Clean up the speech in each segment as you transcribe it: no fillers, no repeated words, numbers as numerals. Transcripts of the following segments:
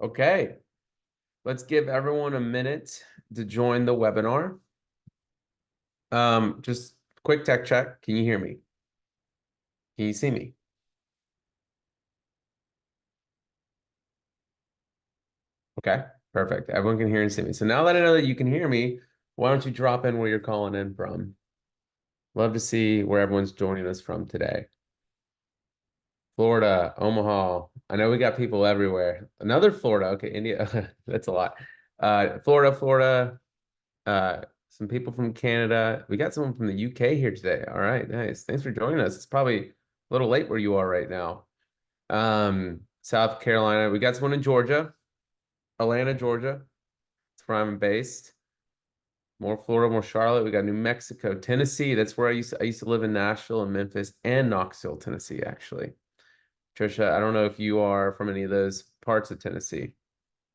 Okay, let's give everyone a minute to join the webinar. Just quick tech check. Can you hear me? Can you see me? Okay, perfect. Everyone can hear and see me. So now that I know that you can hear me, why don't you drop in where you're calling in from? Love to see where everyone's joining us from today. Florida, Omaha. I know we got people everywhere. Another Florida. Okay, India. That's a lot. Florida. Some people from Canada. We got someone from the UK here today. All right, nice. Thanks for joining us. It's probably a little late where you are right now. South Carolina. We got someone in Georgia, Atlanta, Georgia. That's where I'm based. More Florida, more Charlotte. We got New Mexico, Tennessee. That's where I used to live in Nashville and Memphis and Knoxville, Tennessee, actually. Trisha, I don't know if you are from any of those parts of Tennessee.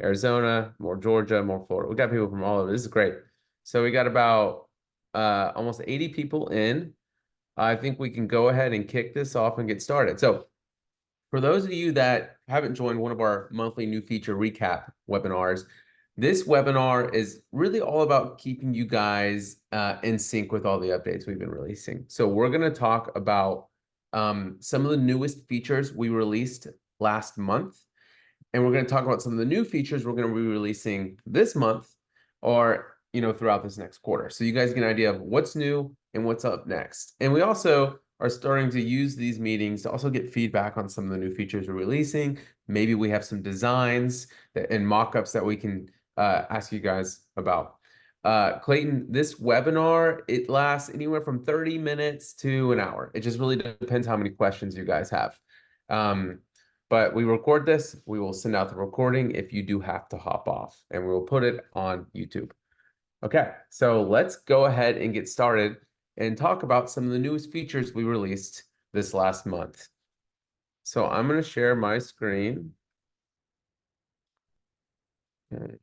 Arizona, more Georgia, more Florida. We got people from all over. This is great. So we got about almost 80 people in. I think we can go ahead and kick this off and get started. So for those of you that haven't joined one of our monthly new feature recap webinars, this webinar is really all about keeping you guys in sync with all the updates we've been releasing. So we're going to talk about some of the newest features we released last month. And we're going to talk about some of the new features we're going to be releasing this month or, throughout this next quarter. So you guys get an idea of what's new and what's up next. And we also are starting to use these meetings to also get feedback on some of the new features we're releasing. Maybe we have some designs and mock-ups that we can ask you guys about. Clayton, this webinar, it lasts anywhere from 30 minutes to an hour. It just really depends how many questions you guys have. But we record this, we will send out the recording if you do have to hop off, and we will put it on YouTube. Okay, so let's go ahead and get started and talk about some of the newest features we released this last month. So I'm going to share my screen. Okay.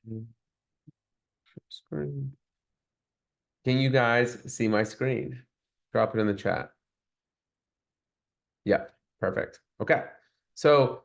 Screen. Can you guys see my screen? Drop it in the chat. Yeah, perfect. Okay. So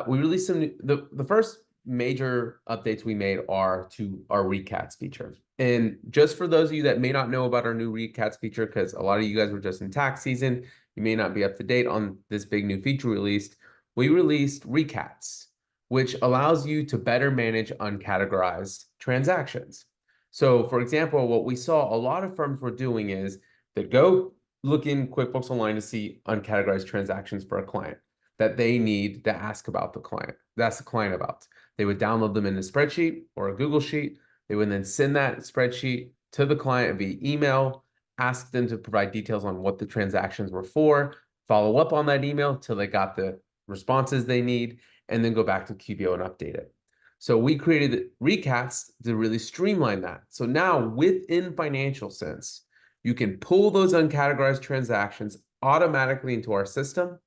we released some new, the first major updates we made are to our recats feature. And just for those of you that may not know about our new recats feature, because a lot of you guys were just in tax season, you may not be up to date on this big new feature released. We released recats, which allows you to better manage uncategorized transactions. So for example, what we saw a lot of firms were doing is they go look in QuickBooks Online to see uncategorized transactions for a client that they need to ask about the client. That's the client about. They would download them in a spreadsheet or a Google Sheet. They would then send that spreadsheet to the client via email, ask them to provide details on what the transactions were for, follow up on that email till they got the responses they need, and then go back to QBO and update it. So we created recats to really streamline that. So now within Financial Sense, you can pull those uncategorized transactions automatically into our system,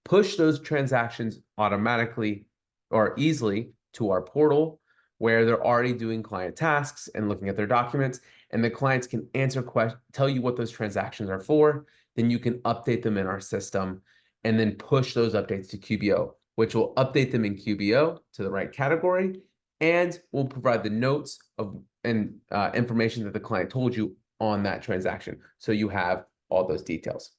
push those transactions automatically or easily to our portal where they're already doing client tasks and looking at their documents, and the clients can answer questions, tell you what those transactions are for. Then you can update them in our system and then push those updates to QBO, which will update them in QBO to the right category and will provide the notes of and information that the client told you on that transaction. So you have all those details.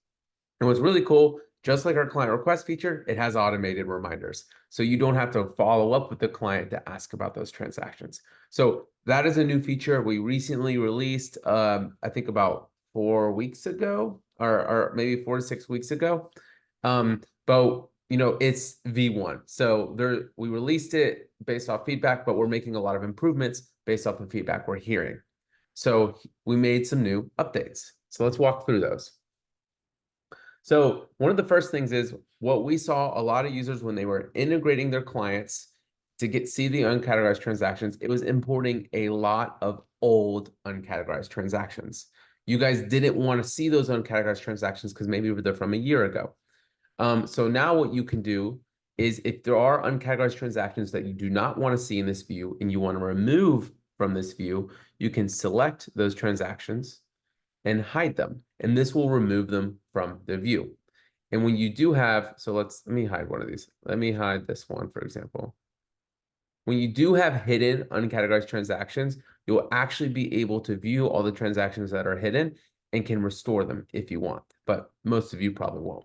And what's really cool, just like our client request feature, it has automated reminders. So you don't have to follow up with the client to ask about those transactions. So that is a new feature we recently released, I think about 4 weeks ago, or maybe 4 to 6 weeks ago. But it's V1. So we released it based off feedback, but we're making a lot of improvements based off the feedback we're hearing. So we made some new updates. So let's walk through those. So one of the first things is what we saw a lot of users when they were integrating their clients to see the uncategorized transactions, it was importing a lot of old uncategorized transactions. You guys didn't want to see those uncategorized transactions because maybe they're from a year ago. So now what you can do is if there are uncategorized transactions that you do not want to see in this view and you want to remove from this view, you can select those transactions and hide them. And this will remove them from the view. And when you do have, so let me hide one of these. Let me hide this one, for example. When you do have hidden uncategorized transactions, you'll actually be able to view all the transactions that are hidden and can restore them if you want, but most of you probably won't.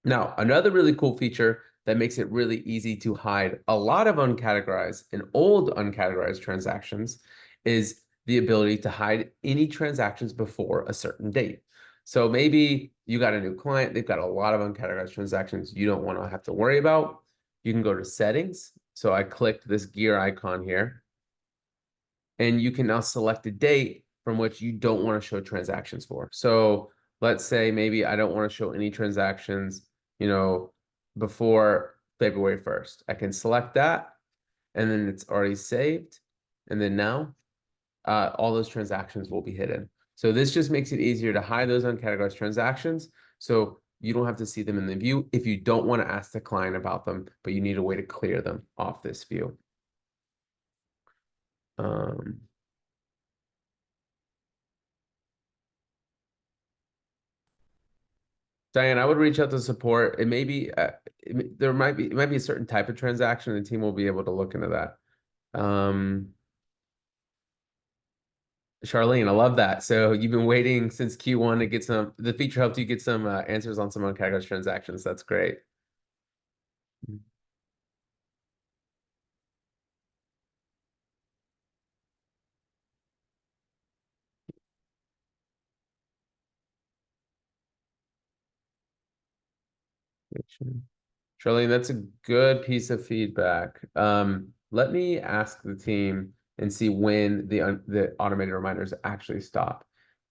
Now, another really cool feature that makes it really easy to hide a lot of uncategorized and old uncategorized transactions is the ability to hide any transactions before a certain date. So maybe you got a new client, they've got a lot of uncategorized transactions you don't want to have to worry about. You can go to settings. So I clicked this gear icon here, and you can now select a date from which you don't want to show transactions for. So let's say maybe I don't want to show any transactions, before February 1st. I can select that, and then it's already saved. And then now all those transactions will be hidden. So this just makes it easier to hide those uncategorized transactions. So you don't have to see them in the view if you don't want to ask the client about them, but you need a way to clear them off this view. Diane, I would reach out to support. It may be it might be a certain type of transaction. The team will be able to look into that. Charlene, I love that. So you've been waiting since Q1 to get the feature helped you get some answers on some uncategorized transactions. That's great. Charlene, that's a good piece of feedback. Let me ask the team and see when the automated reminders actually stop.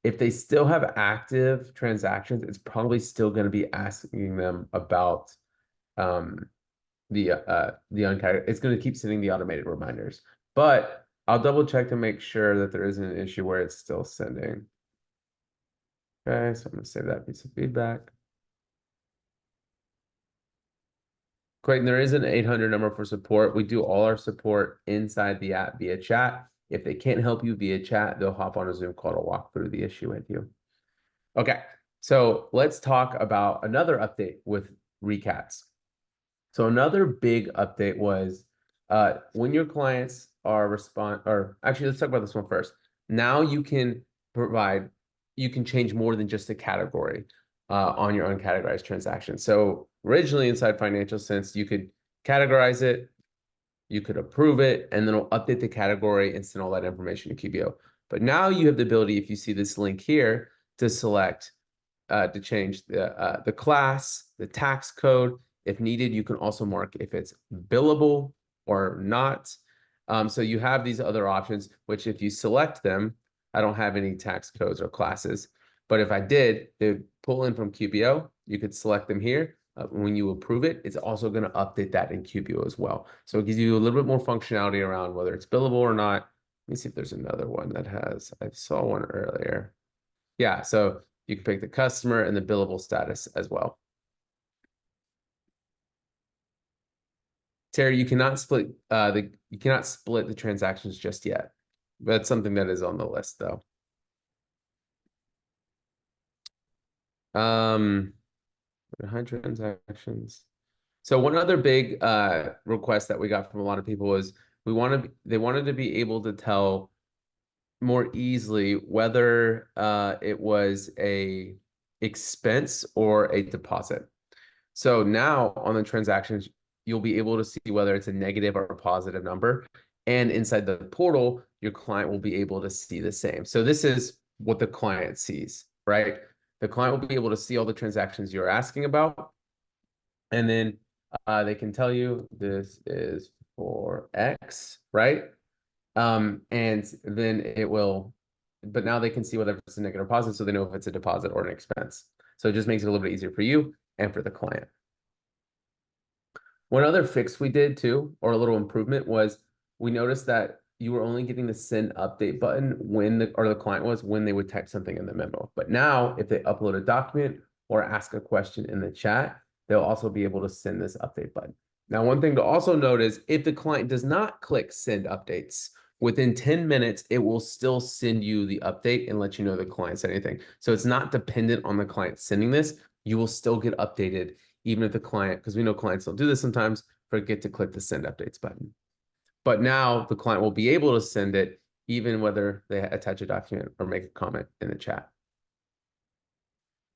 If they still have active transactions, it's probably still going to be asking them about the uncategorized. It's going to keep sending the automated reminders, but I'll double check to make sure that there isn't an issue where it's still sending. Okay, so I'm going to save that piece of feedback. Clayton, there is an 800 number for support. We do all our support inside the app via chat. If they can't help you via chat, they'll hop on a Zoom call to walk through the issue with you. Okay, so let's talk about another update with recats. So another big update was when your clients are actually, let's talk about this one first. Now you can change more than just a category on your uncategorized transaction. So originally inside Financial Sense, you could categorize it, you could approve it, and then it'll update the category and send all that information to QBO. But now you have the ability, if you see this link here, to select to change the class, the tax code. If needed, you can also mark if it's billable or not. So you have these other options, which if you select them, I don't have any tax codes or classes, but if I did, they would pull in from QBO. You could select them here. When you approve it, it's also going to update that in QBO as well. So it gives you a little bit more functionality around whether it's billable or not. Let me see if there's another one that has, I saw one earlier. Yeah, so you can pick the customer and the billable status as well. Terry, you cannot split the transactions just yet. That's something that is on the list though. 100 transactions. So one other big request that we got from a lot of people was they wanted to be able to tell more easily whether it was a expense or a deposit. So now on the transactions, you'll be able to see whether it's a negative or a positive number. And inside the portal, your client will be able to see the same. So this is what the client sees, right? The client will be able to see all the transactions you're asking about. And then they can tell you this is for X, right? And then but now they can see whether it's a negative or positive, so they know if it's a deposit or an expense. So it just makes it a little bit easier for you and for the client. One other fix we did too, or a little improvement, was we noticed that you were only getting the send update button when the client was when they would type something in the memo. But now if they upload a document or ask a question in the chat, they'll also be able to send this update button. Now, one thing to also note is if the client does not click send updates, within 10 minutes, it will still send you the update and let you know the client said anything. So it's not dependent on the client sending this. You will still get updated even if the client, because we know clients don't do this sometimes, forget to click the send updates button. But now the client will be able to send it even whether they attach a document or make a comment in the chat.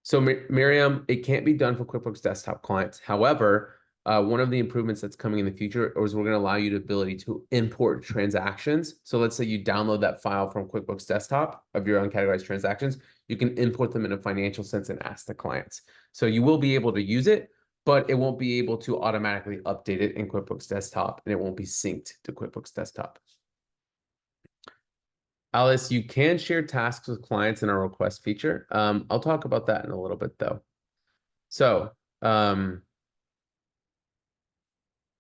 So Miriam, it can't be done for QuickBooks Desktop clients. However, one of the improvements that's coming in the future is we're going to allow you the ability to import transactions. So let's say you download that file from QuickBooks Desktop of your uncategorized transactions, you can import them in a financial sense and ask the clients. So you will be able to use it, but it won't be able to automatically update it in QuickBooks Desktop, and it won't be synced to QuickBooks Desktop. Alice, you can share tasks with clients in our request feature. I'll talk about that in a little bit though. So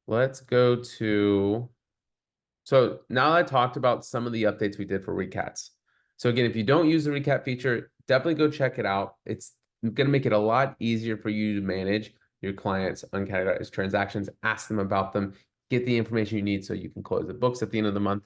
let's go to, so now I talked about some of the updates we did for recats. So again, if you don't use the recap feature, definitely go check it out. It's going to make it a lot easier for you to manage your clients' uncategorized transactions, ask them about them, get the information you need so you can close the books at the end of the month.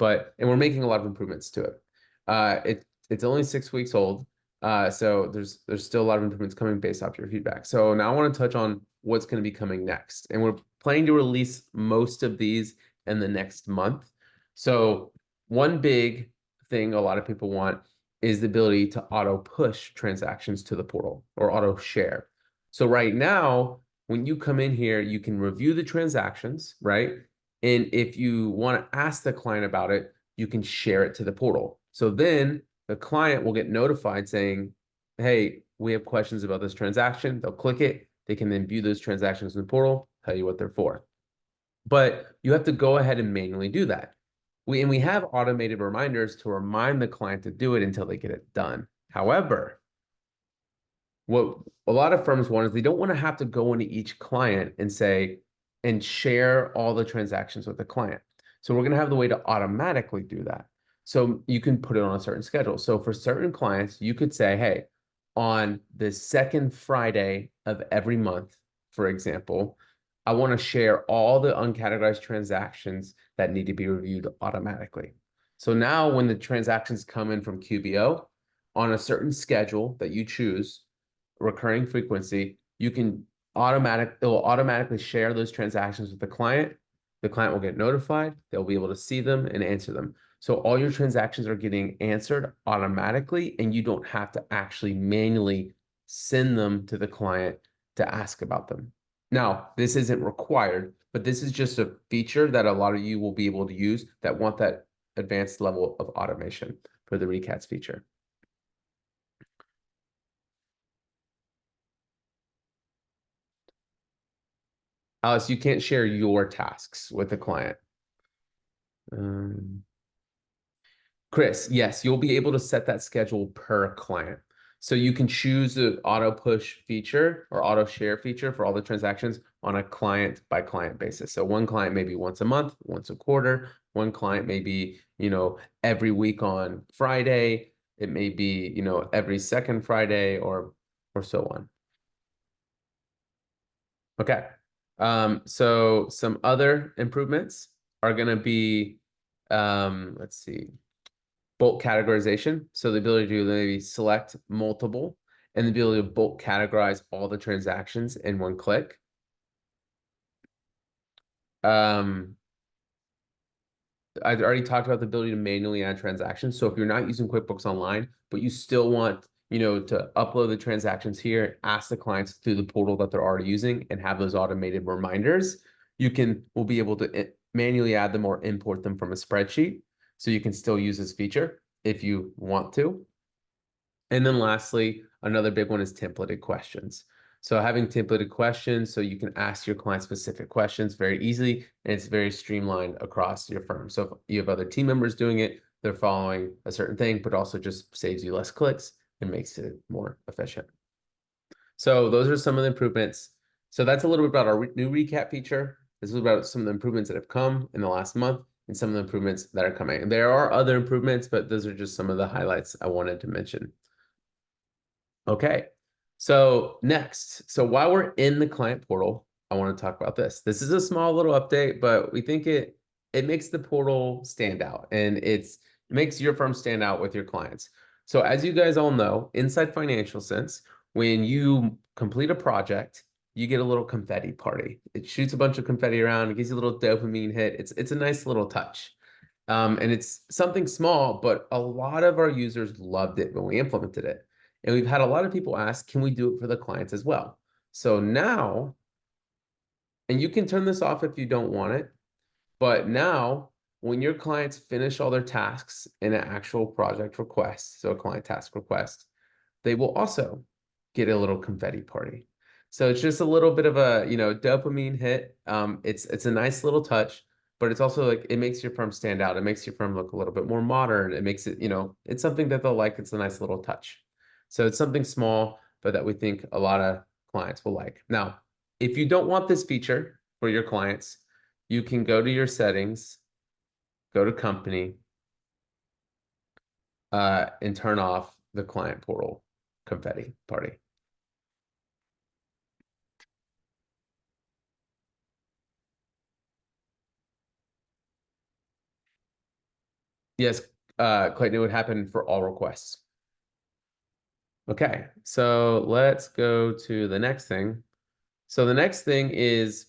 And we're making a lot of improvements to it. It's only 6 weeks old. So there's still a lot of improvements coming based off your feedback. So now I want to touch on what's going to be coming next. And we're planning to release most of these in the next month. So one big thing a lot of people want is the ability to auto push transactions to the portal or auto share. So right now, when you come in here, you can review the transactions, right? And if you want to ask the client about it, you can share it to the portal. So then the client will get notified saying, hey, we have questions about this transaction. They'll click it. They can then view those transactions in the portal, tell you what they're for. But you have to go ahead and manually do that. We have automated reminders to remind the client to do it until they get it done. However, what a lot of firms want is they don't want to have to go into each client and say, and share all the transactions with the client. So we're going to have the way to automatically do that. So you can put it on a certain schedule. So for certain clients, you could say, hey, on the second Friday of every month, for example, I want to share all the uncategorized transactions that need to be reviewed automatically. So now when the transactions come in from QBO on a certain schedule that you choose, recurring frequency, you can it will automatically share those transactions with the client. The client will get notified. They'll be able to see them and answer them. So all your transactions are getting answered automatically, and you don't have to actually manually send them to the client to ask about them. Now, this isn't required, but this is just a feature that a lot of you will be able to use that want that advanced level of automation for the recats feature. Alice, you can't share your tasks with the client. Chris, yes, you'll be able to set that schedule per client. So you can choose the auto push feature or auto share feature for all the transactions on a client by client basis. So one client maybe once a month, once a quarter. One client maybe, every week on Friday. It may be, every second Friday or so on. Okay. So some other improvements are going to be, let's see, bulk categorization. So the ability to maybe select multiple and the ability to bulk categorize all the transactions in one click. I've already talked about the ability to manually add transactions. So if you're not using QuickBooks Online, but you still want, to upload the transactions here, ask the clients through the portal that they're already using and have those automated reminders, we'll be able to manually add them or import them from a spreadsheet. So you can still use this feature if you want to. And then lastly, another big one is templated questions. So having templated questions, so you can ask your client specific questions very easily, and it's very streamlined across your firm. So if you have other team members doing it, they're following a certain thing, but also just saves you less clicks and makes it more efficient. So those are some of the improvements. So that's a little bit about our new recap feature. This is about some of the improvements that have come in the last month and some of the improvements that are coming. And there are other improvements, but those are just some of the highlights I wanted to mention. Okay, so next, so while we're in the client portal, I want to talk about this. This is a small little update, but we think it makes the portal stand out, and it makes your firm stand out with your clients. So as you guys all know, inside Financial Sense, when you complete a project you get a little confetti party. It shoots a bunch of confetti around. It gives you a little dopamine hit. It's a nice little touch. And it's something small, but a lot of our users loved it when we implemented it. And we've had a lot of people ask, can we do it for the clients as well? So now, and you can turn this off if you don't want it, but now when your clients finish all their tasks in an actual project request, so a client task request, they will also get a little confetti party. So it's just a little bit of a, dopamine hit. It's a nice little touch, but it's also like it makes your firm stand out. It makes your firm look a little bit more modern. It makes it, it's something that they'll like. It's a nice little touch. So it's something small, but that we think a lot of clients will like. Now, if you don't want this feature for your clients, you can go to your settings, go to company, and turn off the client portal confetti party. Yes, Clayton, it would happen for all requests. Okay, so let's go to the next thing. So the next thing is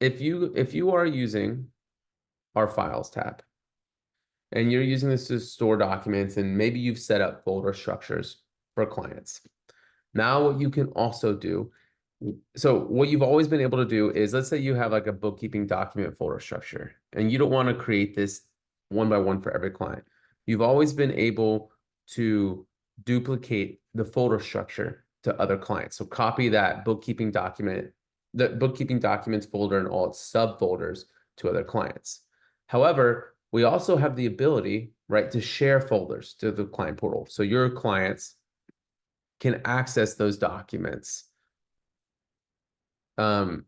if you are using our files tab and you're using this to store documents and maybe you've set up folder structures for clients. Now what you can also do, so what you've always been able to do is, let's say you have like a bookkeeping document folder structure and you don't want to create this one by one for every client. You've always been able to duplicate the folder structure to other clients. So copy that bookkeeping document, the bookkeeping documents folder and all its subfolders to other clients. However, we also have the ability, right, to share folders to the client portal. So your clients can access those documents. Can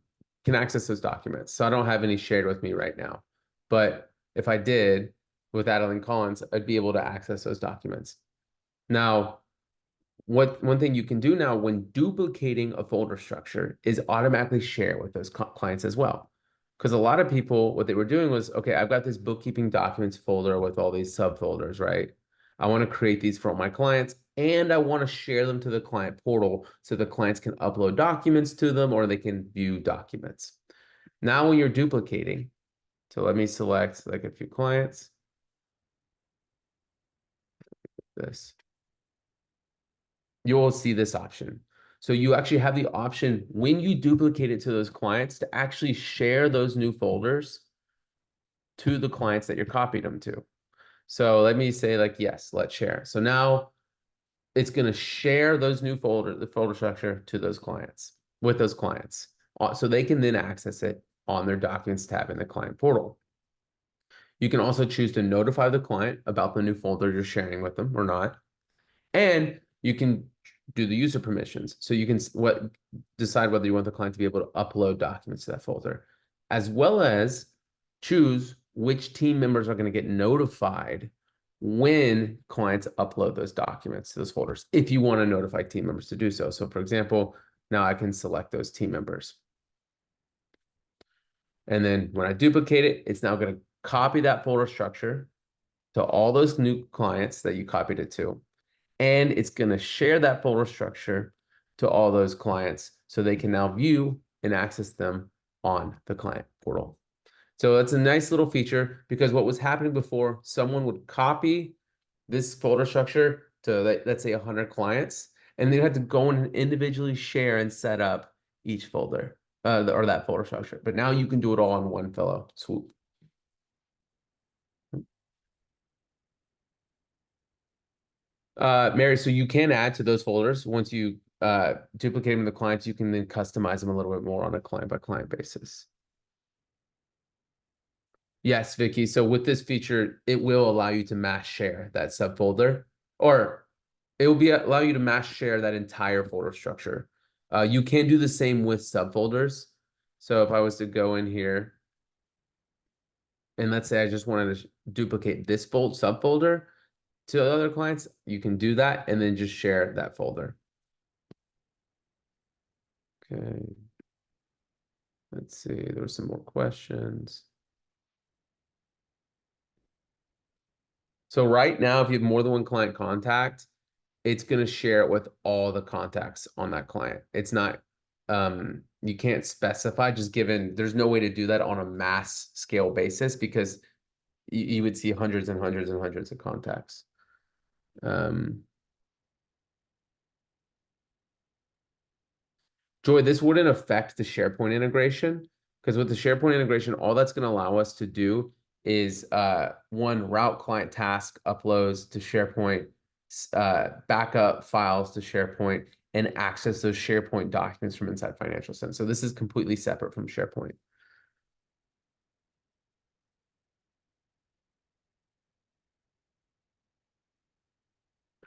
access those documents. So I don't have any shared with me right now. But if I did with Adeline Collins, I'd be able to access those documents. Now, one thing you can do now when duplicating a folder structure is automatically share with those clients as well. Because a lot of people, what they were doing was, okay, I've got this bookkeeping documents folder with all these subfolders, right? I want to create these for all my clients and I want to share them to the client portal so the clients can upload documents to them or they can view documents. Now, when you're duplicating, so let me select like a few clients, this, you will see this option. So you actually have the option when you duplicate it to those clients to actually share those new folders to the clients that you're copied them to. So let me say like, yes, let's share. So now it's going to share those new the folder structure to those clients, with those clients. So they can then access it on their documents tab in the client portal. You can also choose to notify the client about the new folder you're sharing with them or not. And you can do the user permissions. So you can decide whether you want the client to be able to upload documents to that folder, as well as choose which team members are going to get notified when clients upload those documents to those folders, if you want to notify team members to do so. So for example, now I can select those team members. And then when I duplicate it, it's now going to copy that folder structure to all those new clients that you copied it to. And it's going to share that folder structure to all those clients so they can now view and access them on the client portal. So it's a nice little feature because what was happening before, someone would copy this folder structure to, let's say, 100 clients, and they had to go and individually share and set up each folder or that folder structure. But now you can do it all in one fellow swoop. Mary, so you can add to those folders once you duplicate them in the clients, you can then customize them a little bit more on a client by client basis. Yes, Vicky. So with this feature, it will allow you to mass share that subfolder, or it will allow you to mass share that entire folder structure. You can do the same with subfolders. So if I was to go in here and let's say I just wanted to duplicate this subfolder to other clients, you can do that and then just share that folder. Okay. Let's see, there were some more questions. So right now, if you have more than one client contact, it's going to share it with all the contacts on that client. It's not you can't specify, just given there's no way to do that on a mass scale basis because you would see hundreds and hundreds and hundreds of contacts. Joy, this wouldn't affect the SharePoint integration because with the SharePoint integration, all that's going to allow us to do is one, route client task uploads to SharePoint, backup files to SharePoint, and access those SharePoint documents from inside Financial Sense. So this is completely separate from SharePoint.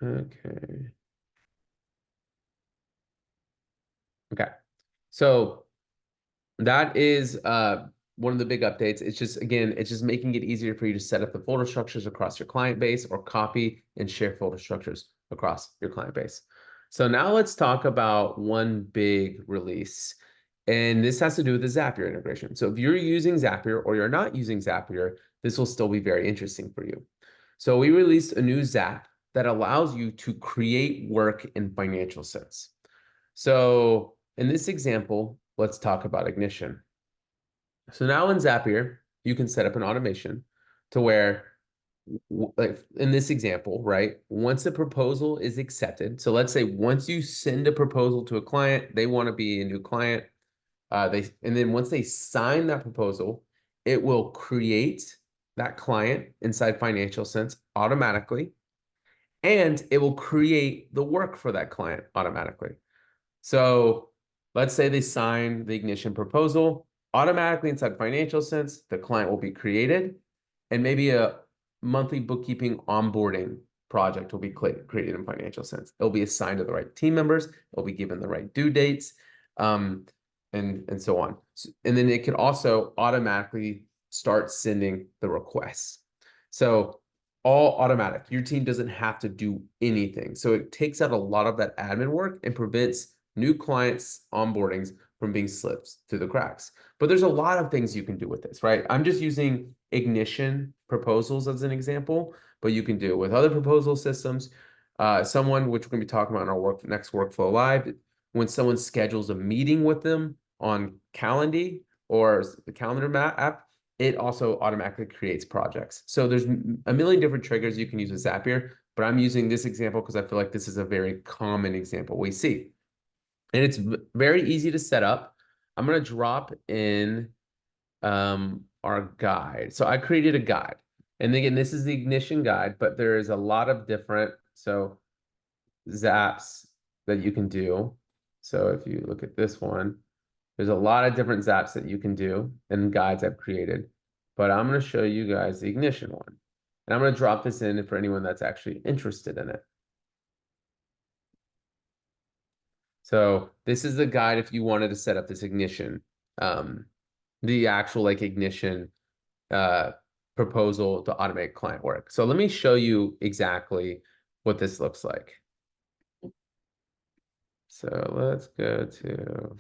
Okay. Okay. So that is one of the big updates. It's just, again, it's just making it easier for you to set up the folder structures across your client base or copy and share folder structures across your client base. So now let's talk about one big release. And this has to do with the Zapier integration. So if you're using Zapier or you're not using Zapier, this will still be very interesting for you. So we released a new Zap that allows you to create work in Financial Sense. So in this example, let's talk about Ignition. So now in Zapier, you can set up an automation to where, like in this example, right? Once a proposal is accepted, so let's say once you send a proposal to a client, they want to be a new client. And then once they sign that proposal, it will create that client inside Financial Sense automatically, and it will create the work for that client automatically. So let's say they sign the Ignition proposal, automatically inside Financial Sense, the client will be created, and maybe a monthly bookkeeping onboarding project will be created in Financial Sense. It'll be assigned to the right team members, it'll be given the right due dates, and so on. And then it can also automatically start sending the requests. So all automatic. Your team doesn't have to do anything. So it takes out a lot of that admin work and prevents new clients onboardings from being slipped through the cracks. But there's a lot of things you can do with this, right? I'm just using Ignition proposals as an example, but you can do it with other proposal systems. Someone, which we're going to be talking about in our next Workflow Live, when someone schedules a meeting with them on Calendly or the calendar app, it also automatically creates projects. So there's a million different triggers you can use with Zapier, but I'm using this example because I feel like this is a very common example we see. And it's very easy to set up. I'm going to drop in our guide. So I created a guide. And again, this is the Ignition guide, but there is a lot of different zaps that you can do. So if you look at this one, there's a lot of different zaps that you can do and guides I've created. But I'm going to show you guys the Ignition one. And I'm going to drop this in for anyone that's actually interested in it. So this is the guide if you wanted to set up this Ignition, the actual like Ignition proposal to automate client work. So let me show you exactly what this looks like. So let's go to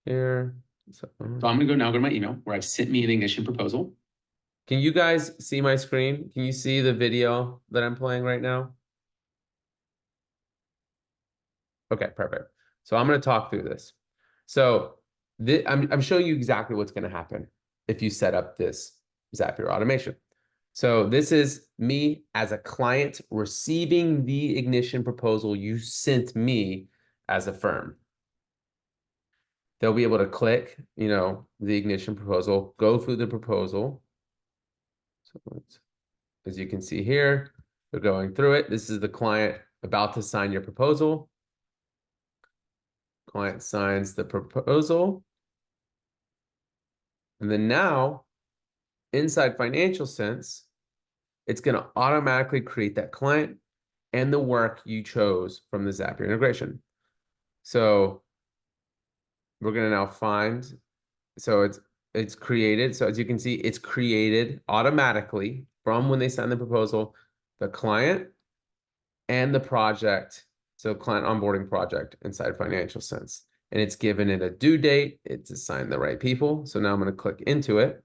here. So I'm going to go to my email where I've sent me an Ignition proposal. Can you guys see my screen? Can you see the video that I'm playing right now? Okay, perfect. So I'm going to talk through this. So I'm showing you exactly what's going to happen if you set up this Zapier automation. So this is me as a client receiving the Ignition proposal you sent me as a firm. They'll be able to click, the Ignition proposal, go through the proposal. So as you can see here, they're going through it. This is the client about to sign your proposal. Client signs the proposal. And then now, inside Financial Sense, it's going to automatically create that client and the work you chose from the Zapier integration. So we're going to now find, so it's created. So as you can see, it's created automatically from when they sign the proposal, the client and the project. So client onboarding project inside Financial Sense. And it's given it a due date. It's assigned the right people. So now I'm going to click into it.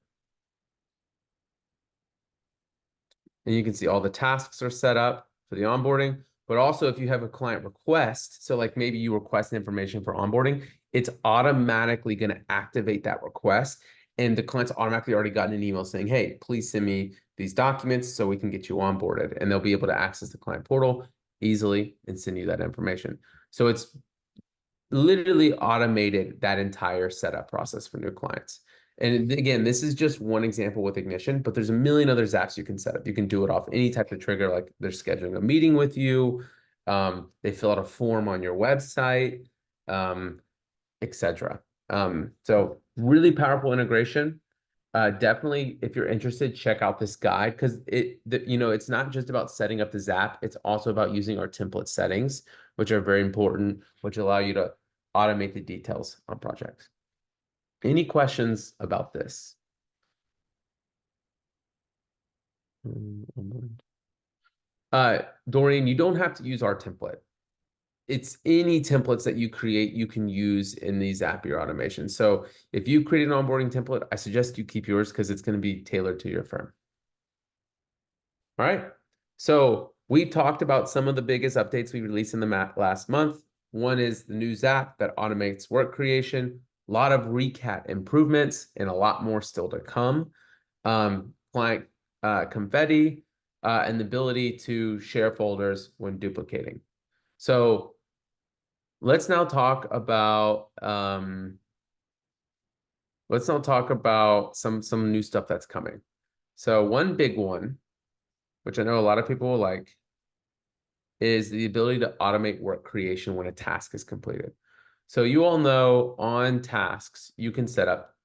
And you can see all the tasks are set up for the onboarding. But also if you have a client request, so like maybe you request information for onboarding, it's automatically going to activate that request. And the client's automatically already gotten an email saying, hey, please send me these documents so we can get you onboarded. And they'll be able to access the client portal easily and send you that information. So it's literally automated that entire setup process for new clients. And again, this is just one example with Ignition, but there's a million other apps you can set up. You can do it off any type of trigger, like they're scheduling a meeting with you, they fill out a form on your website, etc. So really powerful integration. Definitely, if you're interested, check out this guide because it's not just about setting up the Zap. It's also about using our template settings, which are very important, which allow you to automate the details on projects. Any questions about this? Dorian, you don't have to use our template. It's any templates that you create, you can use in these Zapier automations. So if you create an onboarding template, I suggest you keep yours because it's going to be tailored to your firm. All right. So we talked about some of the biggest updates we released in the last month. One is the new Zap that automates work creation, a lot of recat improvements, and a lot more still to come. Client confetti, and the ability to share folders when duplicating. So let's now talk about some new stuff that's coming. So one big one, which I know a lot of people will like, is the ability to automate work creation when a task is completed. So you all know on tasks, you can set up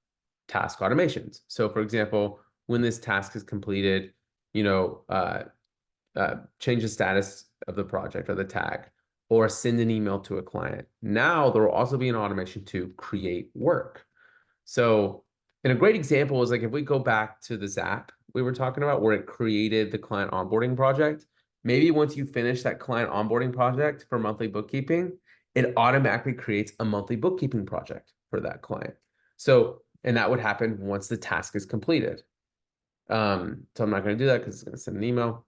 task automations. So for example, when this task is completed, change the status of the project or the tag, or send an email to a client. Now there will also be an automation to create work. So, and a great example is like if we go back to the Zap we were talking about where it created the client onboarding project, maybe once you finish that client onboarding project for monthly bookkeeping, it automatically creates a monthly bookkeeping project for that client. So, and that would happen once the task is completed. So I'm not going to do that because it's going to send an email,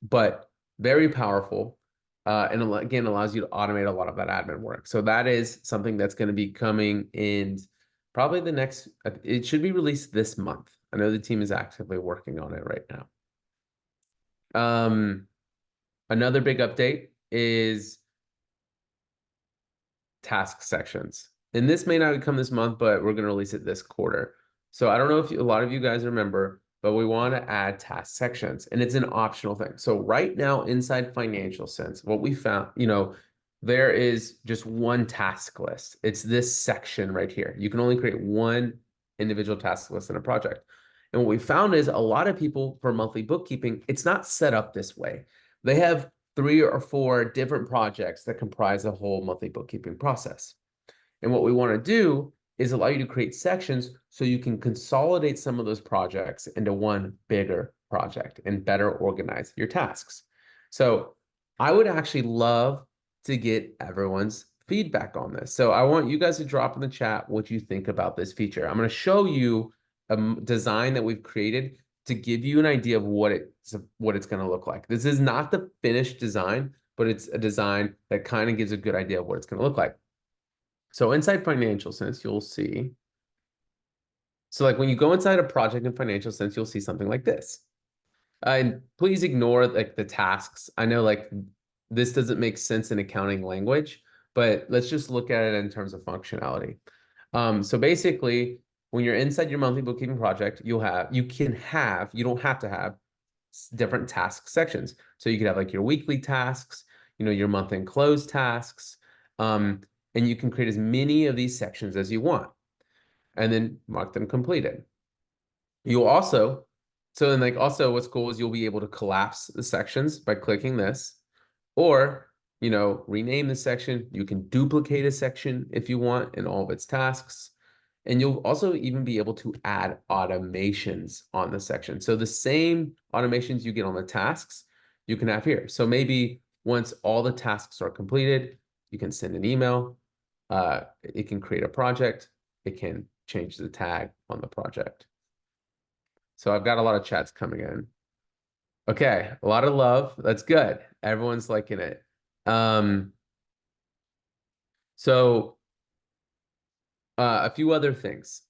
but very powerful. And again, allows you to automate a lot of that admin work. So that is something that's going to be coming in probably it should be released this month. I know the team is actively working on it right now. Another big update is task sections. And this may not come this month, but we're going to release it this quarter. So I don't know if a lot of you guys remember, but we want to add task sections and it's an optional thing. So right now inside Financial Sense, what we found, there is just one task list. It's this section right here. You can only create one individual task list in a project. And what we found is a lot of people for monthly bookkeeping, it's not set up this way. They have 3 or 4 different projects that comprise the whole monthly bookkeeping process. And what we want to do is allow you to create sections so you can consolidate some of those projects into one bigger project and better organize your tasks. So I would actually love to get everyone's feedback on this. So I want you guys to drop in the chat what you think about this feature. I'm going to show you a design that we've created to give you an idea of what it's going to look like. This is not the finished design, but it's a design that kind of gives a good idea of what it's going to look like. So inside Financial Sense, you'll see. So like when you go inside a project in Financial Sense, you'll see something like this. And please ignore like the tasks. I know like this doesn't make sense in accounting language, but let's just look at it in terms of functionality. So basically, when you're inside your monthly bookkeeping project, you don't have to have different task sections. So you could have like your weekly tasks, your month end close tasks, and you can create as many of these sections as you want, and then mark them completed. You'll also, also what's cool is you'll be able to collapse the sections by clicking this, or rename the section. You can duplicate a section if you want in all of its tasks. And you'll also even be able to add automations on the section. So the same automations you get on the tasks, you can have here. So maybe once all the tasks are completed, you can send an email. It can create a project. It can change the tag on the project. So I've got a lot of chats coming in. Okay, a lot of love. That's good. Everyone's liking it. So A few other things.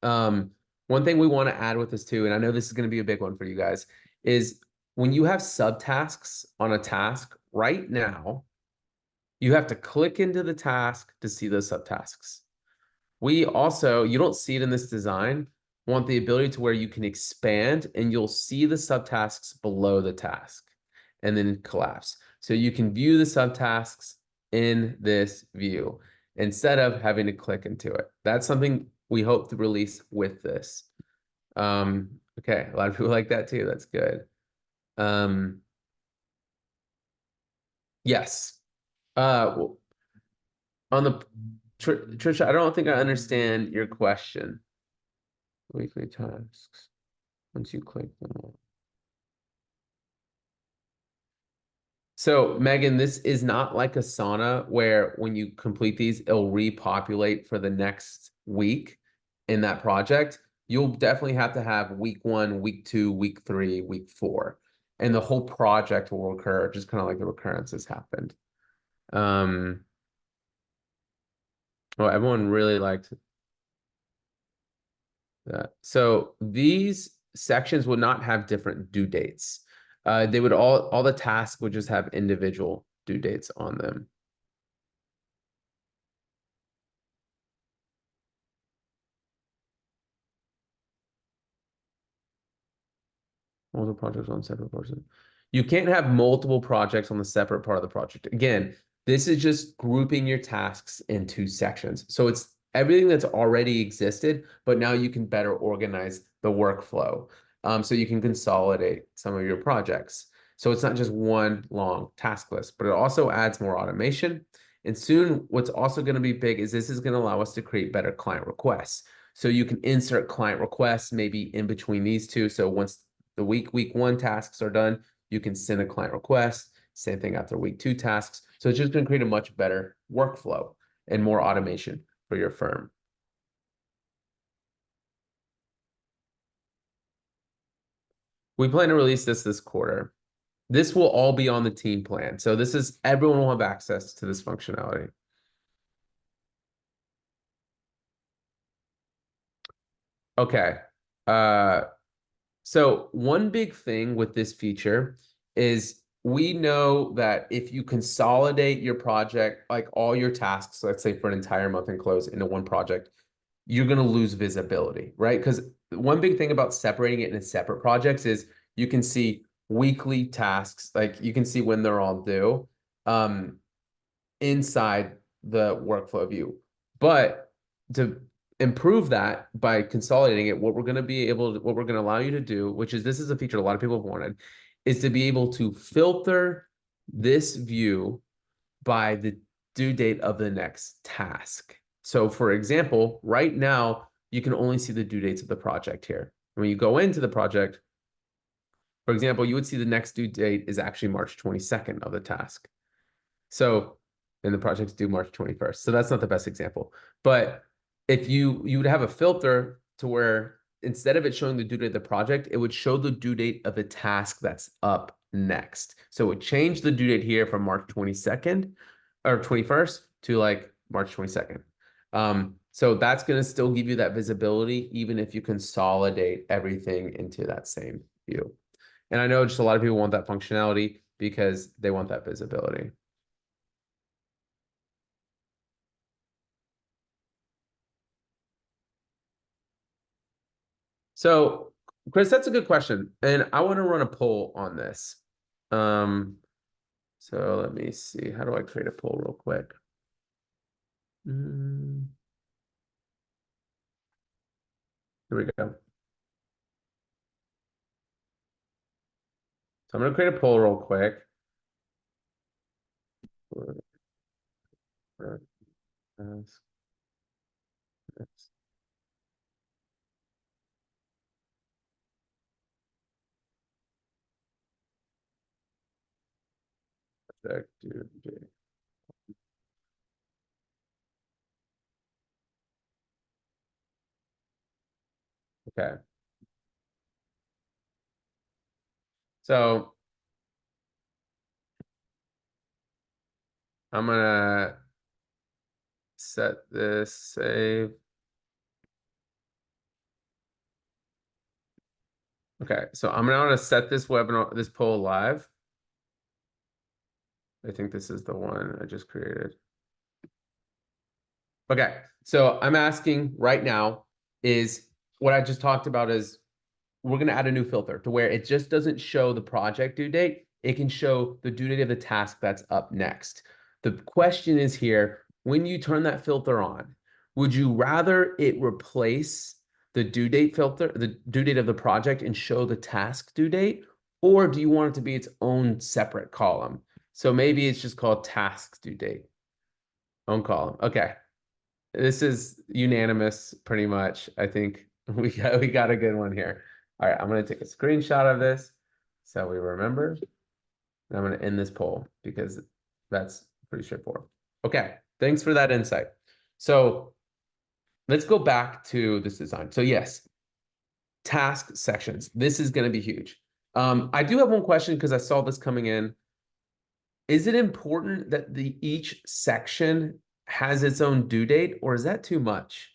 Um, One thing we want to add with this too, and I know this is going to be a big one for you guys, is when you have subtasks on a task right now, you have to click into the task to see those subtasks. We also, you don't see it in this design, want the ability to where you can expand and you'll see the subtasks below the task and then collapse. So you can view the subtasks in this view instead of having to click into it. That's something we hope to release with this. Okay, a lot of people like that too. That's good. Um, yes. Well, on the Trisha, I don't think I understand your question. Weekly tasks. Once you click them. So, Megan, this is not like Asana where when you complete these, it'll repopulate for the next week in that project. You'll definitely have to have week one, week two, week three, week four, and the whole project will recur, just kind of like the recurrences happened. Um, well, everyone really liked that. So these sections would not have different due dates. They would all the tasks would just have individual due dates on them. Multiple projects on separate person. You can't have multiple projects on the separate part of the project. Again, this is just grouping your tasks into sections. So it's everything that's already existed, but now you can better organize the workflow. So you can consolidate some of your projects. So it's not just one long task list, but it also adds more automation. And soon, what's also going to be big is this is going to allow us to create better client requests. So you can insert client requests maybe in between these two. So once the week one tasks are done, you can send a client request. Same thing after week two tasks. So it's just going to create a much better workflow and more automation for your firm. We plan to release this quarter. This will all be on the team plan. So this is everyone will have access to this functionality. Okay. Uh, So one big thing with this feature is we know that if you consolidate your project, like all your tasks, let's say for an entire month and close into one project, you're going to lose visibility, right? Because one big thing about separating it into separate projects is you can see weekly tasks, like you can see when they're all due. Inside the workflow view. But to improve that by consolidating it, what we're going to be able to, what we're going to allow you to do, which is this is a feature a lot of people have wanted, is to be able to filter this view by the due date of the next task. So for example, right now, you can only see the due dates of the project here. When you go into the project, for example, you would see the next due date is actually March 22nd of the task. So, and the project's due March 21st. So that's not the best example. But if you would have a filter to where instead of it showing the due date of the project, it would show the due date of the task that's up next. So it would change the due date here from March 22nd or 21st to like March 22nd. So that's going to still give you that visibility, even if you consolidate everything into that same view. And I know just a lot of people want that functionality because they want that visibility. So, Chris, that's a good question. And I want to run a poll on this. Um, so let me see. How do I create a poll real quick? Mm, here we go. So I'm going to create a poll real quick. Okay. So I'm gonna set this, save. Okay, so I'm now gonna set this webinar, this poll live. I think this is the one I just created. Okay, so I'm asking right now is what I just talked about is we're going to add a new filter to where it just doesn't show the project due date. It can show the due date of the task that's up next. The question is here, when you turn that filter on, would you rather it replace the due date filter, the due date of the project and show the task due date? Or do you want it to be its own separate column? So maybe it's just called task due date, own column. Okay. This is unanimous, pretty much. I think we got a good one here. All right, I'm gonna take a screenshot of this so we remember. And I'm gonna end this poll because that's pretty straightforward. Okay, thanks for that insight. So let's go back to this design. So yes, task sections. This is gonna be huge. I do have one question because I saw this coming in. Is it important that each section has its own due date, or is that too much?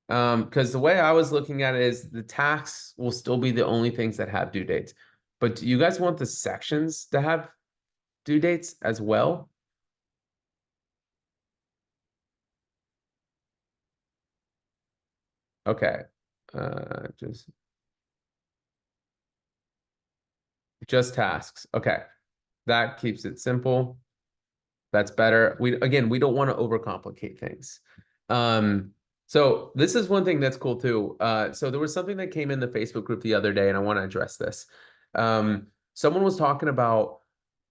Because the way I was looking at it is the tasks will still be the only things that have due dates. But do you guys want the sections to have due dates as well? Okay. Just tasks. Okay. That keeps it simple. That's better. We don't want to overcomplicate things. So this is one thing that's cool too. So there was something that came in the Facebook group the other day, and I want to address this. Someone was talking about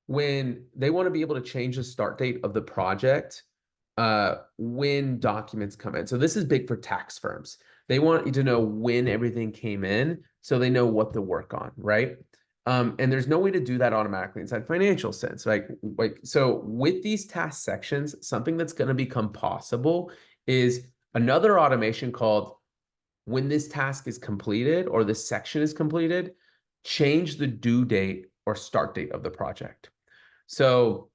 when they want to be able to change the start date of the project when documents come in. So this is big for tax firms. They want you to know when everything came in so they know what to work on, right? And there's no way to do that automatically inside financial sense. Like so with these task sections, something that's going to become possible is another automation called when this task is completed or this section is completed, change the due date or start date of the project. So,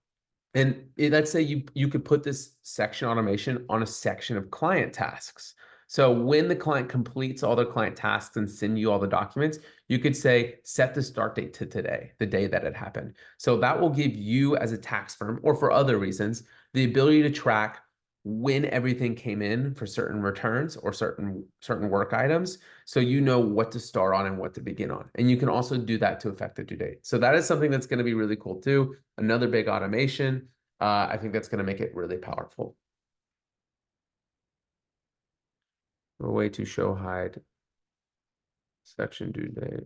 let's say you could put this section automation on a section of client tasks. So when the client completes all their client tasks and send you all the documents, you could say, set the start date to today, the day that it happened. So that will give you as a tax firm, or for other reasons, the ability to track when everything came in for certain returns or certain work items, so you know what to start on and what to begin on. And you can also do that to affect the due date. So that is something that's going to be really cool too. Another big automation. I think that's going to make it really powerful. A way to show hide section due date.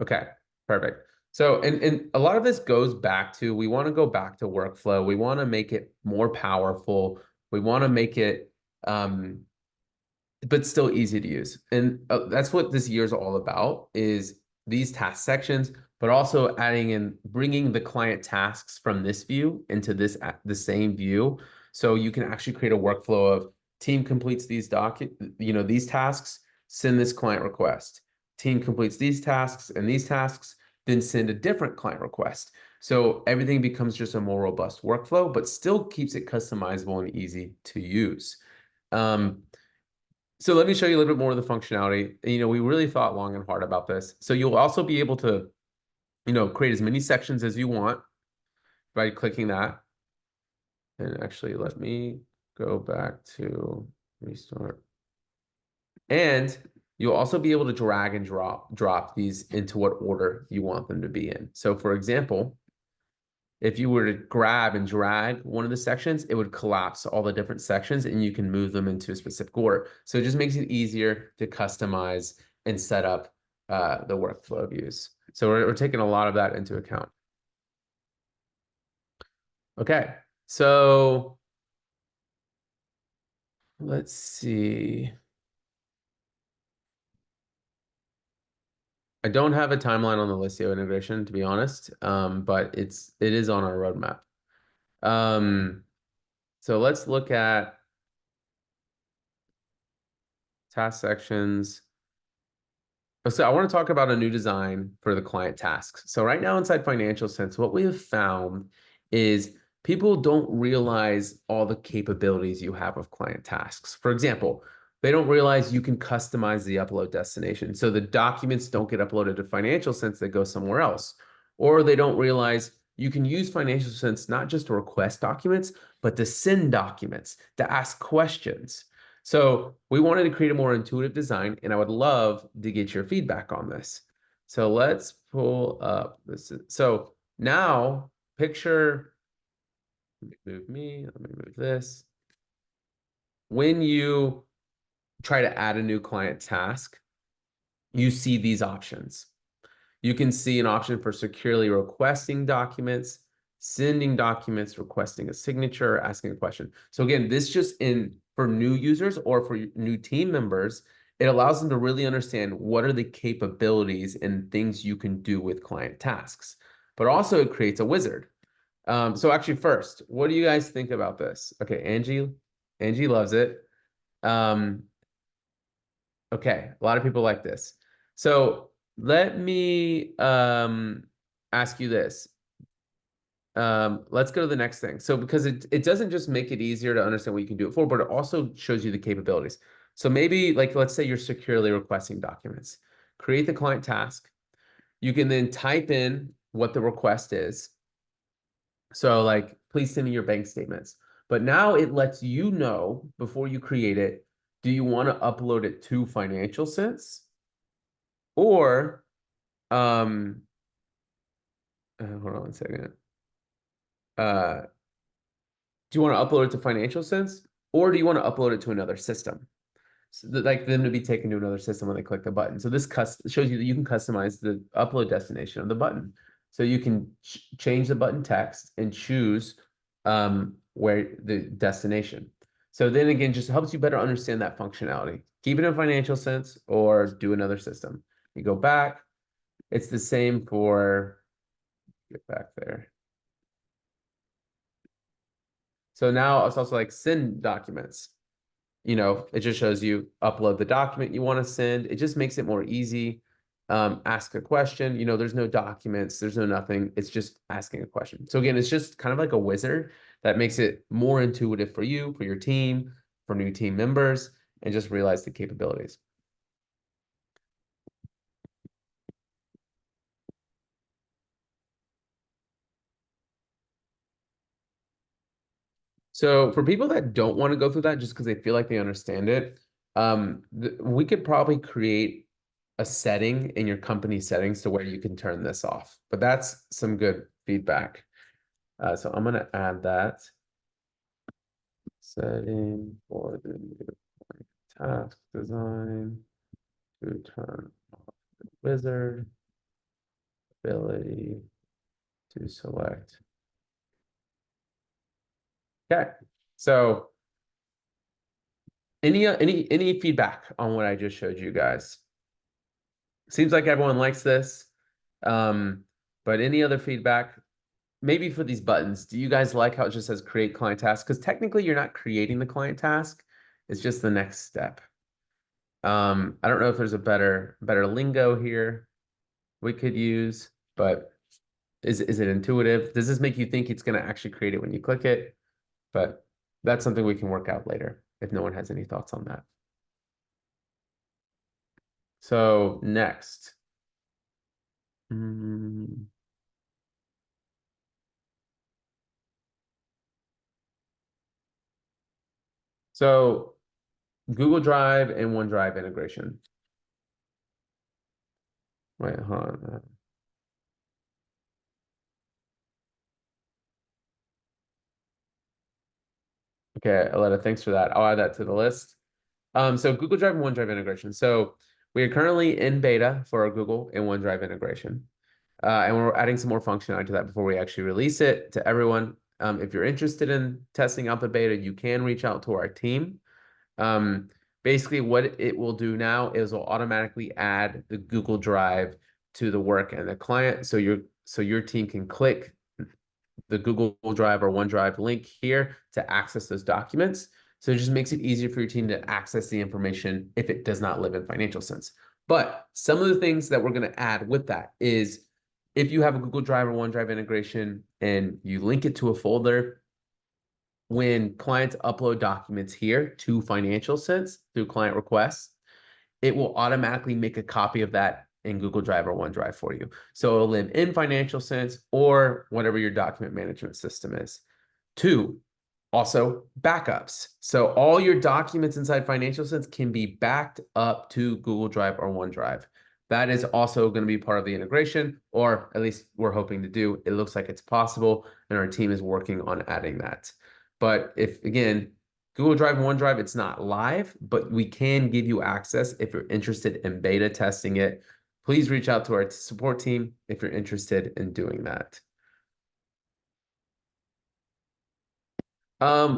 Okay, perfect. So, and a lot of this goes back to, we want to go back to workflow. We want to make it more powerful. We want to make it, but still easy to use. And that's what this year is all about, is these task sections, but also adding in, bringing the client tasks from this view into the same view. So you can actually create a workflow of team completes these tasks, send this client request. Team completes these tasks and these tasks, then send a different client request. So everything becomes just a more robust workflow, but still keeps it customizable and easy to use. So let me show you a little bit more of the functionality. We really thought long and hard about this. So you'll also be able to, create as many sections as you want by clicking that. And actually, let me go back to restart. And you'll also be able to drag and drop these into what order you want them to be in. So for example, if you were to grab and drag one of the sections, it would collapse all the different sections and you can move them into a specific order. So it just makes it easier to customize and set up the workflow views. So we're taking a lot of that into account. Okay, so let's see. I don't have a timeline on the Listio integration, to be honest, but it is on our roadmap. So let's look at task sections. So I want to talk about a new design for the client tasks. So right now inside Financial Sense, what we have found is people don't realize all the capabilities you have of client tasks. For example, they don't realize you can customize the upload destination. So the documents don't get uploaded to Financial Sense, they go somewhere else. Or they don't realize you can use Financial Sense not just to request documents, but to send documents, to ask questions. So we wanted to create a more intuitive design, and I would love to get your feedback on this. So let's pull up this. So now picture, let me move this. When you try to add a new client task, you see these options. You can see an option for securely requesting documents, sending documents, requesting a signature, asking a question. So again, this just in for new users or for new team members, it allows them to really understand what are the capabilities and things you can do with client tasks. But also it creates a wizard. So actually first, what do you guys think about this? Okay, Angie loves it. Um, okay, a lot of people like this. So let me ask you this. Let's go to the next thing. So because it doesn't just make it easier to understand what you can do it for, but it also shows you the capabilities. So maybe like let's say you're securely requesting documents. Create the client task. You can then type in what the request is. So like, please send me your bank statements. But now it lets you know before you create it, do you want to upload it to Financial Sense? Or hold on one second. Do you want to upload it to Financial Sense, or do you want to upload it to another system? So that, like them to be taken to another system when they click the button. So this shows you that you can customize the upload destination of the button. So you can change the button text and choose where the destination. So then again, just helps you better understand that functionality. Keep it in Financial Sense or do another system. You go back. It's the same for, get back there. So now it's also like send documents. It just shows you upload the document you want to send. It just makes it more easy. Ask a question. There's no documents, there's no nothing. It's just asking a question. So again, it's just kind of like a wizard that makes it more intuitive for you, for your team, for new team members, and just realize the capabilities. So for people that don't want to go through that just because they feel like they understand it, we could probably create a setting in your company settings to where you can turn this off. But that's some good feedback. So I'm going to add that setting for the new task design to turn off the wizard ability to select. Okay. So any feedback on what I just showed you guys? Seems like everyone likes this. But any other feedback? Maybe for these buttons, do you guys like how it just says create client task? Because technically you're not creating the client task. It's just the next step. I don't know if there's a better lingo here we could use, but is it intuitive? Does this make you think it's going to actually create it when you click it? But that's something we can work out later if no one has any thoughts on that. So next. So Google Drive and OneDrive integration. Wait, hold on. Okay, Aletta, thanks for that. I'll add that to the list. So Google Drive and OneDrive integration. So we are currently in beta for our Google and OneDrive integration. And we're adding some more functionality to that before we actually release it to everyone. If you're interested in testing out the beta, you can reach out to our team. Basically, what it will do now is will automatically add the Google Drive to the work and the client. So your team can click the Google Drive or OneDrive link here to access those documents. So it just makes it easier for your team to access the information if it does not live in Financial Sense. But some of the things that we're going to add with that is if you have a Google Drive or OneDrive integration and you link it to a folder, when clients upload documents here to Financial Sense through client requests, it will automatically make a copy of that in Google Drive or OneDrive for you. So it'll live in Financial Sense or whatever your document management system is. Two, also backups. So all your documents inside Financial Sense can be backed up to Google Drive or OneDrive. That is also going to be part of the integration, or at least we're hoping to do. It looks like it's possible, and our team is working on adding that. But if, again, Google Drive and OneDrive, it's not live, but we can give you access if you're interested in beta testing it. Please reach out to our support team if you're interested in doing that.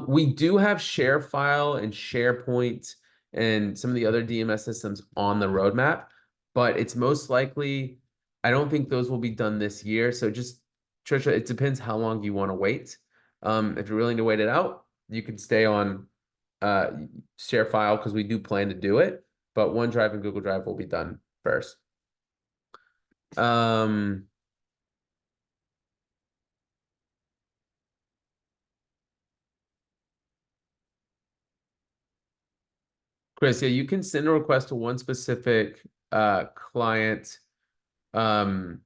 We do have ShareFile and SharePoint and some of the other DMS systems on the roadmap, but it's most likely, I don't think those will be done this year. So just, Trisha, it depends how long you want to wait. If you're willing to wait it out, you can stay on ShareFile because we do plan to do it, but OneDrive and Google Drive will be done first. Chris, yeah, you can send a request to one specific client. Oh,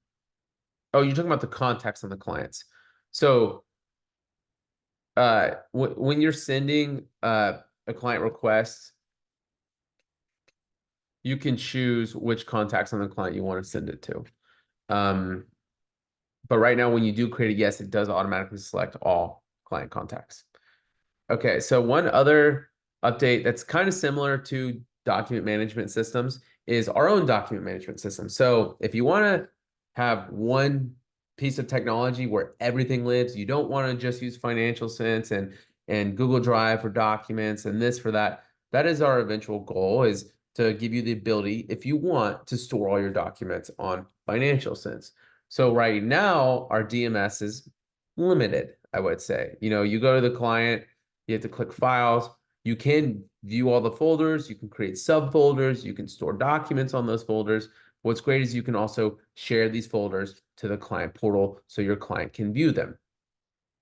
you're talking about the contacts on the clients. So when you're sending a client request, you can choose which contacts on the client you want to send it to. But right now, when you do create a yes, it does automatically select all client contacts. Okay, so one other update that's kind of similar to document management systems is our own document management system. So if you want to have one piece of technology where everything lives, you don't want to just use Financial Sense and Google Drive for documents and this for that. That is our eventual goal, is to give you the ability, if you want, to store all your documents on Financial Sense. So right now, our DMS is limited, I would say. You know, you go to the client, you have to click files. You can view all the folders. You can create subfolders. You can store documents on those folders. What's great is you can also share these folders to the client portal so your client can view them.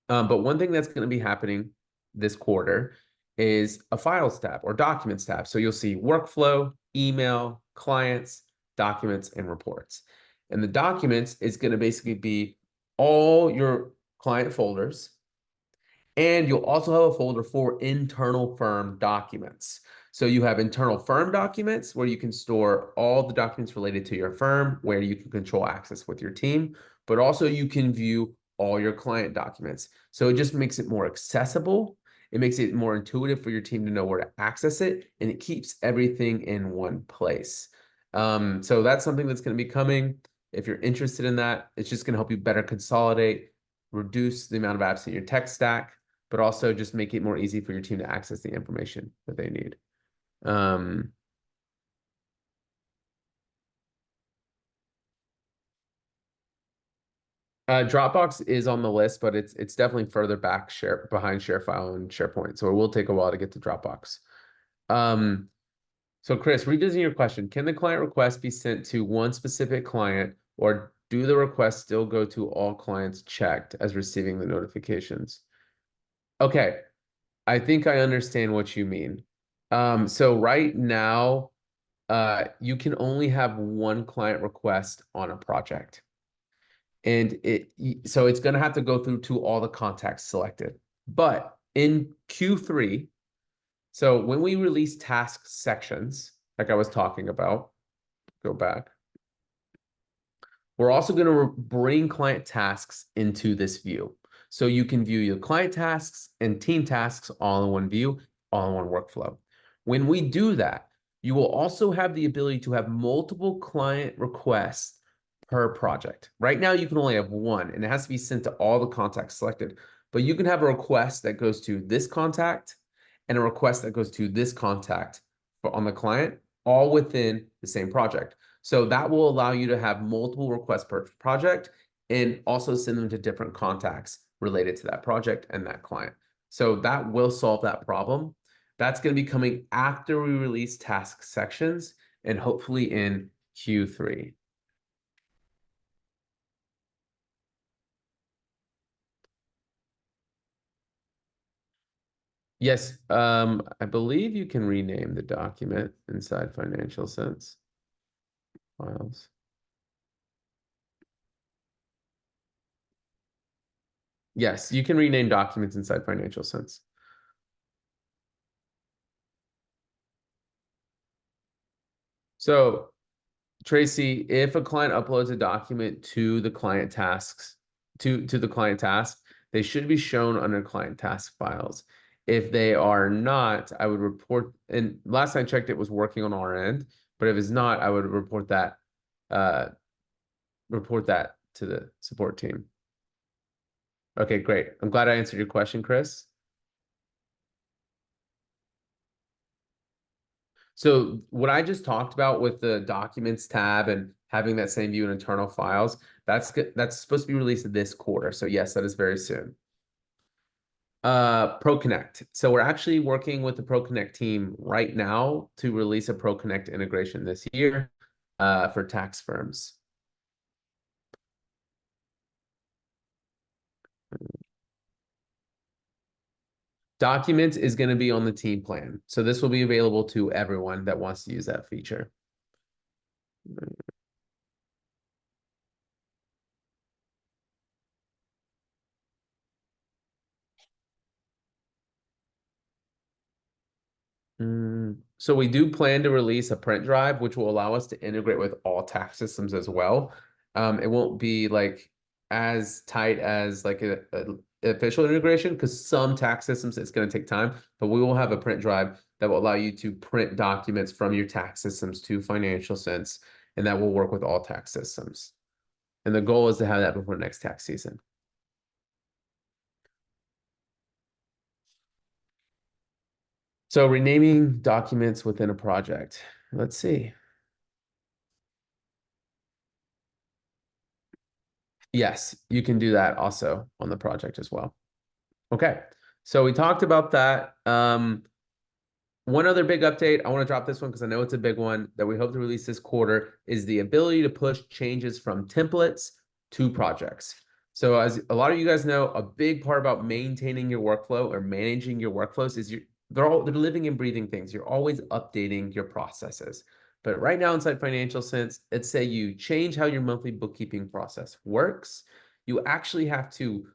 But one thing that's going to be happening this quarter is a files tab or documents tab. So you'll see workflow, email, clients, documents, and reports. And the documents is going to basically be all your client folders. And you'll also have a folder for internal firm documents. So you have internal firm documents where you can store all the documents related to your firm, where you can control access with your team, but also you can view all your client documents. So it just makes it more accessible. It makes it more intuitive for your team to know where to access it, and it keeps everything in one place. So that's something that's going to be coming. If you're interested in that, it's just going to help you better consolidate, reduce the amount of apps in your tech stack, but also just make it more easy for your team to access the information that they need. Dropbox is on the list, but it's definitely further back behind ShareFile and SharePoint. So it will take a while to get to Dropbox. So Chris, revisiting your question, can the client request be sent to one specific client, or do the requests still go to all clients checked as receiving the notifications? Okay, I think I understand what you mean. So right now, you can only have one client request on a project. And so it's going to have to go through to all the contacts selected. But in Q3, so when we release task sections, like I was talking about, go back. We're also going to bring client tasks into this view. So you can view your client tasks and team tasks all in one view, all in one workflow. When we do that, you will also have the ability to have multiple client requests per project. Right now, you can only have one, and it has to be sent to all the contacts selected. But you can have a request that goes to this contact and a request that goes to this contact on the client, all within the same project. So that will allow you to have multiple requests per project and also send them to different contacts related to that project and that client. So that will solve that problem. That's going to be coming after we release task sections, and hopefully in Q3. Yes, I believe you can rename the document inside Financial Sense files. Yes, you can rename documents inside Financial Sense. So, Tracy, if a client uploads a document to the client tasks, to the client task, they should be shown under client task files. If they are not, I would report, and last I checked, it was working on our end, but if it's not, I would uh, report that to the support team. Okay, great. I'm glad I answered your question, Chris. So what I just talked about with the documents tab and having that same view in internal files, that's supposed to be released this quarter. So yes, that is very soon. ProConnect. So we're actually working with the ProConnect team right now to release a ProConnect integration this year for tax firms. Documents is going to be on the team plan. So this will be available to everyone that wants to use that feature. So we do plan to release a print drive, which will allow us to integrate with all tax systems as well. It won't be like as tight as like a official integration because some tax systems it's going to take time, but we will have a print drive that will allow you to print documents from your tax systems to Financial Sense, and that will work with all tax systems. And the goal is to have that before next tax season. So renaming documents within a project. Let's see. Yes, you can do that also on the project as well. Okay, so we talked about that. One other big update, I want to drop this one because I know it's a big one that we hope to release this quarter is the ability to push changes from templates to projects. So as a lot of you guys know, a big part about maintaining your workflow or managing your workflows is they're living and breathing things. You're always updating your processes. But right now inside Financial Sense, let's say you change how your monthly bookkeeping process works. You actually have to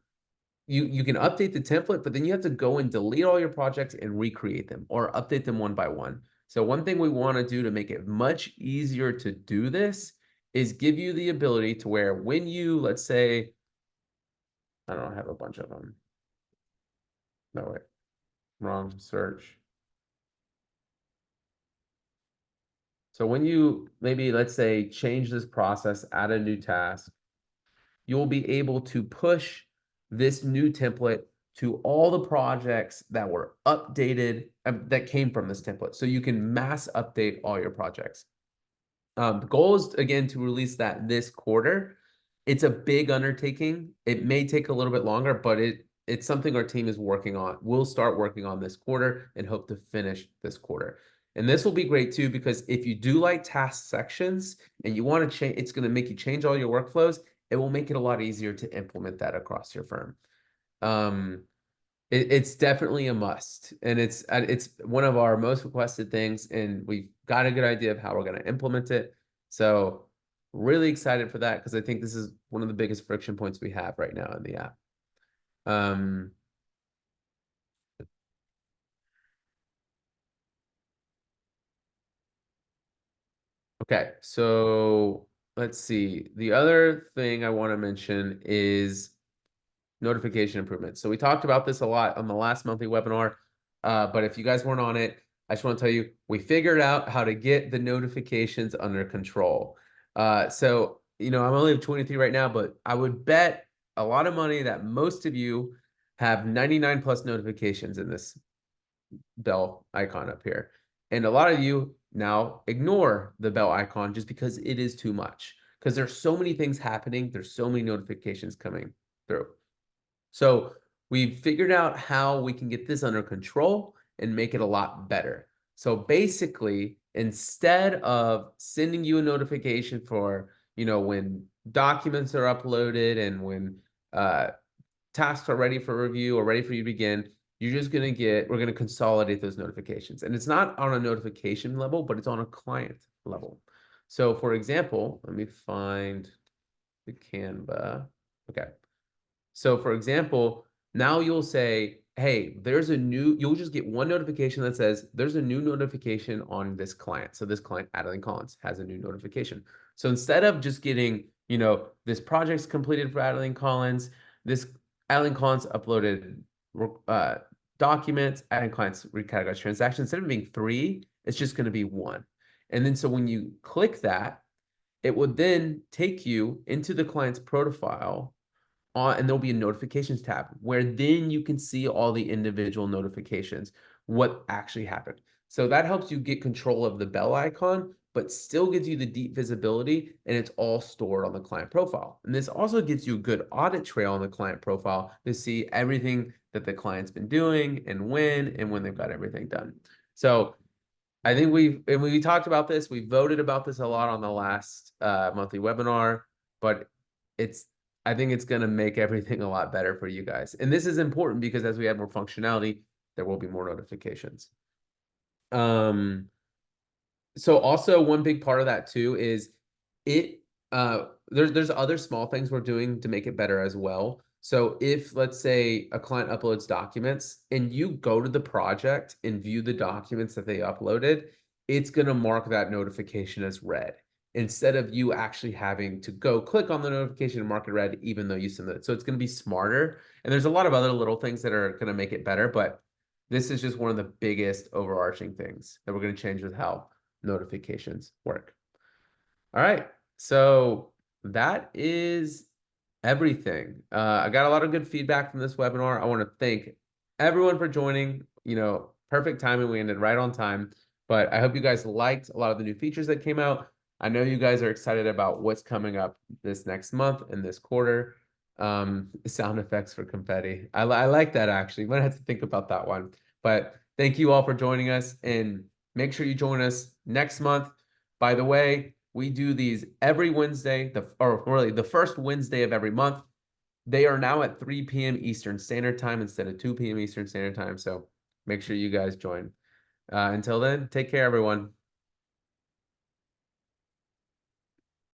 you can update the template, but then you have to go and delete all your projects and recreate them or update them one by one. So one thing we want to do to make it much easier to do this is give you the ability to where when you, let's say, I don't have a bunch of them. No, wait, wrong search. So when you maybe, let's say, change this process, add a new task, you'll be able to push this new template to all the projects that were updated that came from this template. So you can mass update all your projects. The goal is again to release that this quarter. It's a big undertaking. It may take a little bit longer, but it's something our team is working on. We'll start working on this quarter and hope to finish this quarter. And this will be great too, because if you do like task sections and you want to change, it's going to make you change all your workflows. It will make it a lot easier to implement that across your firm. Um, it's definitely a must, and it's one of our most requested things, and we've got a good idea of how we're going to implement it. So really excited for that because I think this is one of the biggest friction points we have right now in the app. Um, okay, so let's see. The other thing I want to mention is notification improvements. So we talked about this a lot on the last monthly webinar, but if you guys weren't on it, I just want to tell you, we figured out how to get the notifications under control. So, I'm only at 23 right now, but I would bet a lot of money that most of you have 99 plus notifications in this bell icon up here. And a lot of you now ignore the bell icon just because it is too much. Because there's so many things happening, there's so many notifications coming through. So we've figured out how we can get this under control and make it a lot better. So basically, instead of sending you a notification for, when documents are uploaded and when tasks are ready for review or ready for you to begin, we're going to consolidate those notifications. And it's not on a notification level, but it's on a client level. So for example, let me find the Canva. Okay. So for example, now you'll say, hey, you'll just get one notification that says there's a new notification on this client. So this client, Adeline Collins, has a new notification. So instead of just getting, this project's completed for Adeline Collins, this Adeline Collins uploaded documents, Adeline Collins recategorized transactions, instead of being 3, it's just going to be 1. And then so when you click that, it would then take you into the client's profile and there'll be a notifications tab where then you can see all the individual notifications, what actually happened. So that helps you get control of the bell icon, but still gives you the deep visibility, and it's all stored on the client profile. And this also gives you a good audit trail on the client profile to see everything that the client's been doing and when they've got everything done. So I think we talked about this, we voted about this a lot on the last monthly webinar, but I think it's going to make everything a lot better for you guys. And this is important because as we add more functionality, there will be more notifications. So also one big part of that too is there's other small things we're doing to make it better as well. So if, let's say, a client uploads documents and you go to the project and view the documents that they uploaded, it's going to mark that notification as read instead of you actually having to go click on the notification and mark it read, even though you submit it. So it's going to be smarter. And there's a lot of other little things that are going to make it better, but this is just one of the biggest overarching things that we're going to change with how notifications work. All right, so that is everything. I got a lot of good feedback from this webinar. I want to thank everyone for joining. Perfect timing. We ended right on time, but I hope you guys liked a lot of the new features that came out. I know you guys are excited about what's coming up this next month and this quarter. Sound effects for confetti. I like that actually. I'm gonna have to think about that one. But thank you all for joining us, and make sure you join us next month. By the way, we do these every Wednesday, or really the first Wednesday of every month. They are now at 3 p.m. Eastern Standard Time instead of 2 p.m. Eastern Standard Time. So make sure you guys join. Until then, take care, everyone.